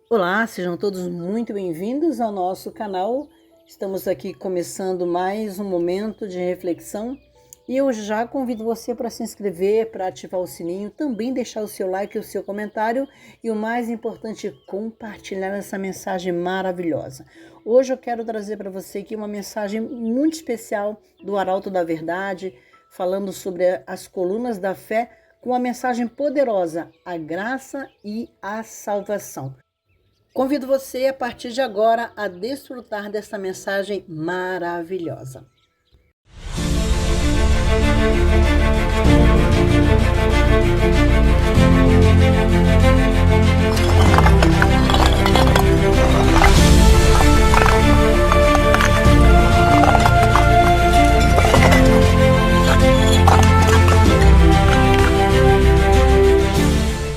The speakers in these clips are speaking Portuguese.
Olá, sejam todos muito bem-vindos ao nosso canal. Estamos aqui começando mais um momento de reflexão e eu já convido você para se inscrever, para ativar o sininho, também deixar o seu like e o seu comentário e o mais importante, compartilhar essa mensagem maravilhosa. Hoje eu quero trazer para você aqui uma mensagem muito especial do Arauto da Verdade, falando sobre as colunas da fé com uma mensagem poderosa, a graça e a salvação. Convido você, a partir de agora, a desfrutar dessa mensagem maravilhosa.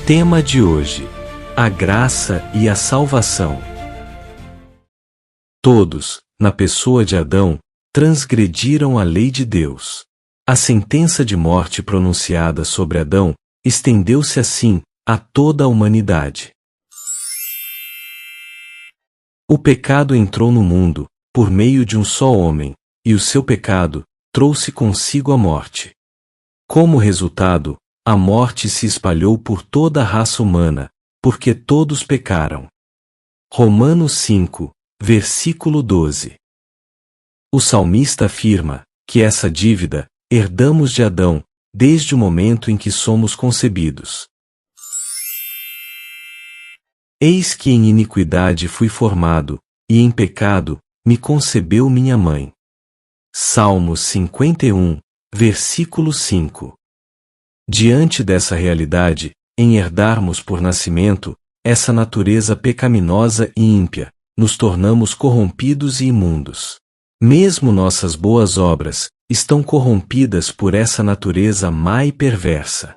Tema de hoje: a graça e a salvação. Todos, na pessoa de Adão, transgrediram a lei de Deus. A sentença de morte pronunciada sobre Adão estendeu-se assim a toda a humanidade. O pecado entrou no mundo, por meio de um só homem, e o seu pecado trouxe consigo a morte. Como resultado, a morte se espalhou por toda a raça humana, porque todos pecaram. Romanos 5, versículo 12. O salmista afirma que essa dívida herdamos de Adão, desde o momento em que somos concebidos. Eis que em iniquidade fui formado, e em pecado me concebeu minha mãe. Salmos 51, versículo 5. Diante dessa realidade, em herdarmos por nascimento essa natureza pecaminosa e ímpia, nos tornamos corrompidos e imundos. Mesmo nossas boas obras estão corrompidas por essa natureza má e perversa.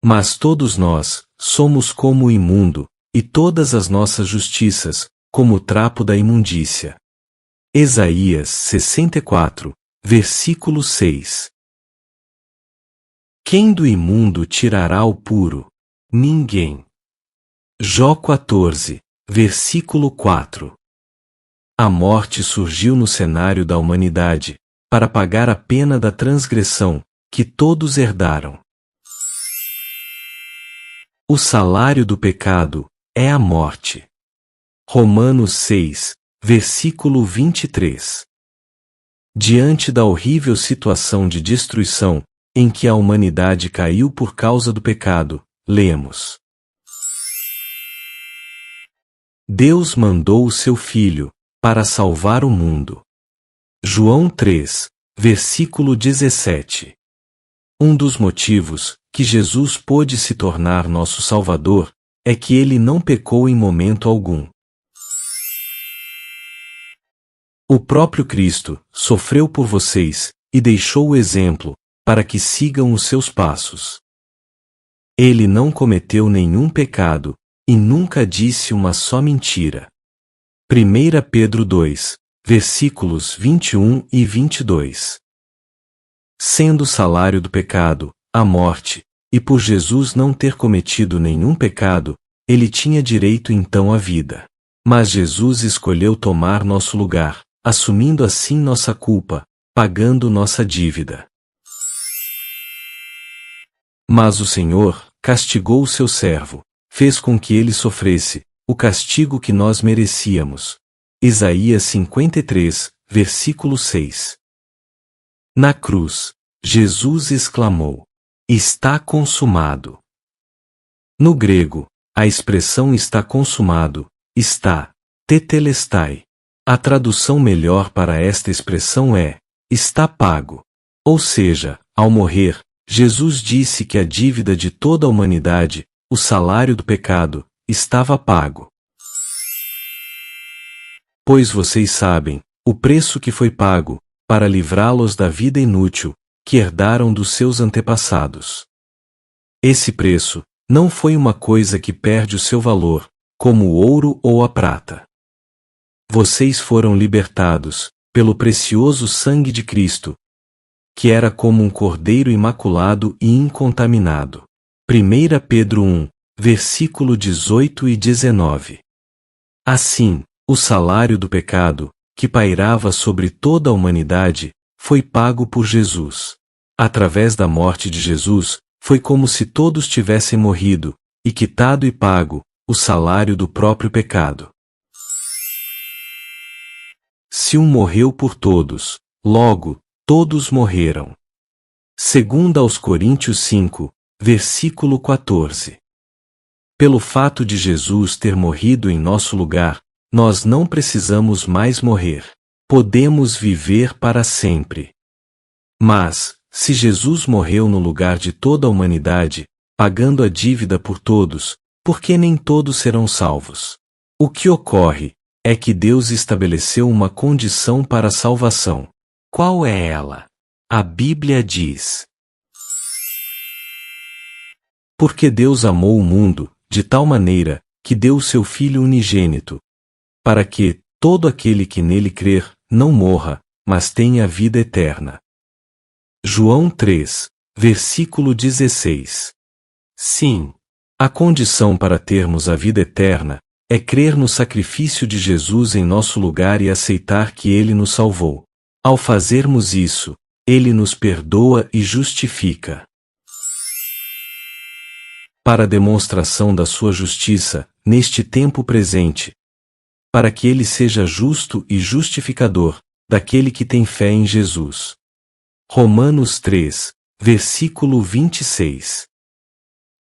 Mas todos nós somos como o imundo, e todas as nossas justiças, como o trapo da imundícia. Isaías 64, versículo 6. Quem do imundo tirará o puro? Ninguém. Jó 14, versículo 4. A morte surgiu no cenário da humanidade, para pagar a pena da transgressão, que todos herdaram. O salário do pecado é a morte. Romanos 6, versículo 23. Diante da horrível situação de destruição, em que a humanidade caiu por causa do pecado, lemos: Deus mandou o seu Filho, para salvar o mundo. João 3, versículo 17. Um dos motivos que Jesus pôde se tornar nosso Salvador é que ele não pecou em momento algum. O próprio Cristo sofreu por vocês e deixou o exemplo, para que sigam os seus passos. Ele não cometeu nenhum pecado, e nunca disse uma só mentira. 1 Pedro 2, versículos 21 e 22. Sendo o salário do pecado a morte, e por Jesus não ter cometido nenhum pecado, ele tinha direito então à vida. Mas Jesus escolheu tomar nosso lugar, assumindo assim nossa culpa, pagando nossa dívida. Mas o Senhor castigou o seu servo, fez com que ele sofresse o castigo que nós merecíamos. Isaías 53, versículo 6. Na cruz, Jesus exclamou: está consumado. No grego, a expressão está consumado está tetelestai. A tradução melhor para esta expressão é está pago. Ou seja, ao morrer, Jesus disse que a dívida de toda a humanidade, o salário do pecado, estava pago. Pois vocês sabem o preço que foi pago para livrá-los da vida inútil que herdaram dos seus antepassados. Esse preço não foi uma coisa que perde o seu valor, como o ouro ou a prata. Vocês foram libertados pelo precioso sangue de Cristo, que era como um cordeiro imaculado e incontaminado. 1 Pedro 1, versículo 18 e 19. Assim, o salário do pecado, que pairava sobre toda a humanidade, foi pago por Jesus. Através da morte de Jesus, foi como se todos tivessem morrido, e quitado e pago o salário do próprio pecado. Se um morreu por todos, logo, todos morreram. 2 aos Coríntios 5, versículo 14. Pelo fato de Jesus ter morrido em nosso lugar, nós não precisamos mais morrer. Podemos viver para sempre. Mas, se Jesus morreu no lugar de toda a humanidade, pagando a dívida por todos, por que nem todos serão salvos? O que ocorre é que Deus estabeleceu uma condição para a salvação. Qual é ela? A Bíblia diz: porque Deus amou o mundo, de tal maneira, que deu o seu Filho unigênito, para que todo aquele que nele crer, não morra, mas tenha a vida eterna. João 3, versículo 16. Sim, a condição para termos a vida eterna é crer no sacrifício de Jesus em nosso lugar e aceitar que Ele nos salvou. Ao fazermos isso, Ele nos perdoa e justifica. Para a demonstração da sua justiça, neste tempo presente, para que Ele seja justo e justificador daquele que tem fé em Jesus. Romanos 3, versículo 26.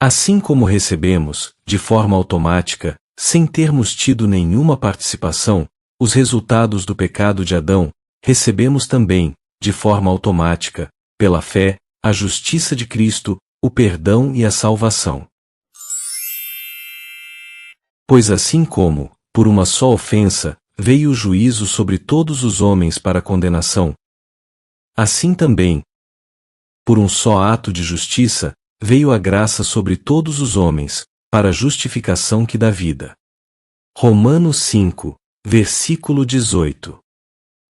Assim como recebemos, de forma automática, sem termos tido nenhuma participação, os resultados do pecado de Adão, recebemos também, de forma automática, pela fé, a justiça de Cristo, o perdão e a salvação. Pois assim como, por uma só ofensa, veio o juízo sobre todos os homens para condenação, assim também, por um só ato de justiça, veio a graça sobre todos os homens, para a justificação que dá vida. Romanos 5, versículo 18.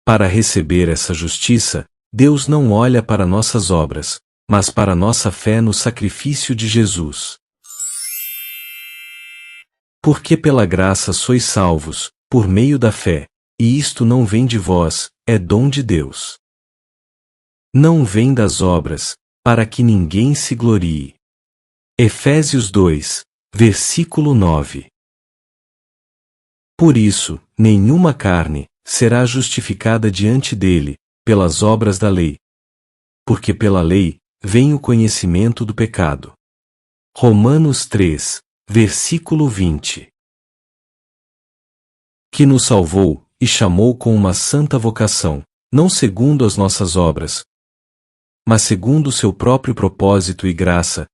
Para receber essa justiça, Deus não olha para nossas obras, mas para nossa fé no sacrifício de Jesus. Porque pela graça sois salvos, por meio da fé, e isto não vem de vós, é dom de Deus. Não vem das obras, para que ninguém se glorie. Efésios 2, versículo 9. Por isso, nenhuma carne será justificada diante dele, pelas obras da lei. Porque pela lei, vem o conhecimento do pecado. Romanos 3, versículo 20. Que nos salvou, e chamou com uma santa vocação, não segundo as nossas obras, mas segundo o seu próprio propósito e graça,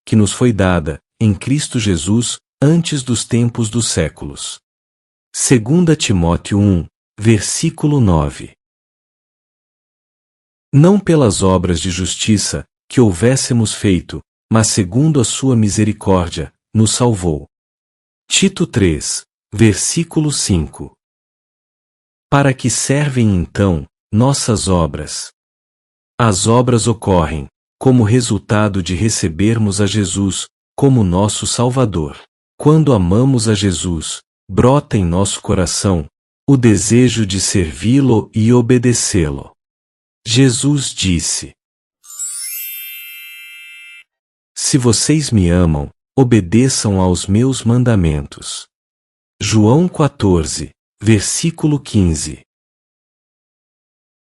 que nos foi dada, em Cristo Jesus, antes dos tempos dos séculos. 2 Timóteo 1, versículo 9. Não pelas obras de justiça, que houvéssemos feito, mas segundo a sua misericórdia, nos salvou. Tito 3, versículo 5. Para que servem então, nossas obras? As obras ocorrem, como resultado de recebermos a Jesus, como nosso Salvador. Quando amamos a Jesus, brota em nosso coração o desejo de servi-lo e obedecê-lo. Jesus disse: se vocês me amam, obedeçam aos meus mandamentos. João 14, versículo 15.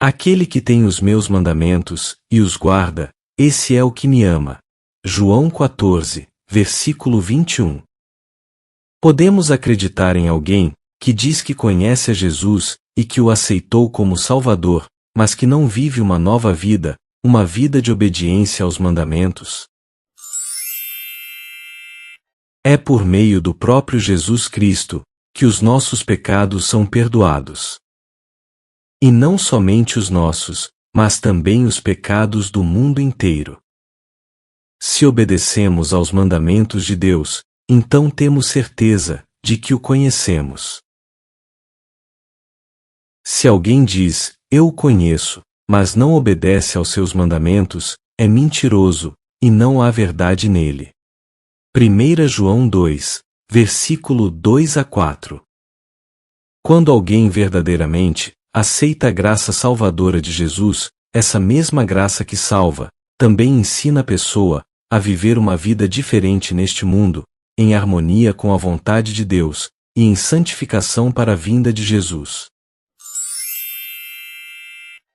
Aquele que tem os meus mandamentos, e os guarda, esse é o que me ama. João 14, versículo 21. Podemos acreditar em alguém que diz que conhece a Jesus e que o aceitou como Salvador, mas que não vive uma nova vida, uma vida de obediência aos mandamentos? É por meio do próprio Jesus Cristo que os nossos pecados são perdoados. E não somente os nossos, mas também os pecados do mundo inteiro. Se obedecemos aos mandamentos de Deus, então temos certeza de que o conhecemos. Se alguém diz, eu o conheço, mas não obedece aos seus mandamentos, é mentiroso, e não há verdade nele. 1 João 2, versículo 2 a 4. Quando alguém verdadeiramente aceita a graça salvadora de Jesus, essa mesma graça que salva, também ensina a pessoa a viver uma vida diferente neste mundo, em harmonia com a vontade de Deus, e em santificação para a vinda de Jesus.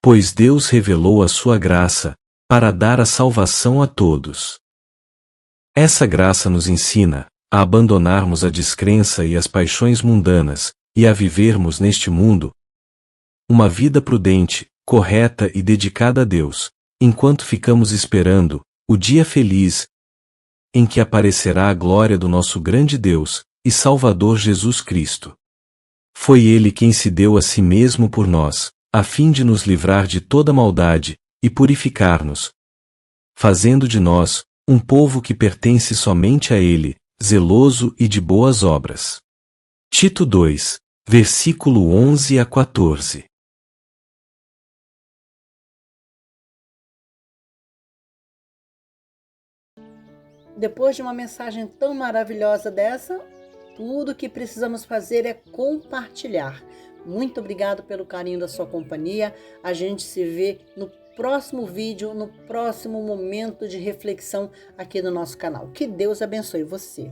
Pois Deus revelou a sua graça, para dar a salvação a todos. Essa graça nos ensina a abandonarmos a descrença e as paixões mundanas, e a vivermos neste mundo uma vida prudente, correta e dedicada a Deus, enquanto ficamos esperando o dia feliz em que aparecerá a glória do nosso grande Deus e Salvador Jesus Cristo. Foi Ele quem se deu a si mesmo por nós, a fim de nos livrar de toda maldade e purificar-nos, fazendo de nós um povo que pertence somente a Ele, zeloso e de boas obras. Tito 2, versículo 11 a 14. Depois de uma mensagem tão maravilhosa dessa, tudo que precisamos fazer é compartilhar. Muito obrigado pelo carinho da sua companhia. A gente se vê no próximo vídeo, no próximo momento de reflexão aqui no nosso canal. Que Deus abençoe você.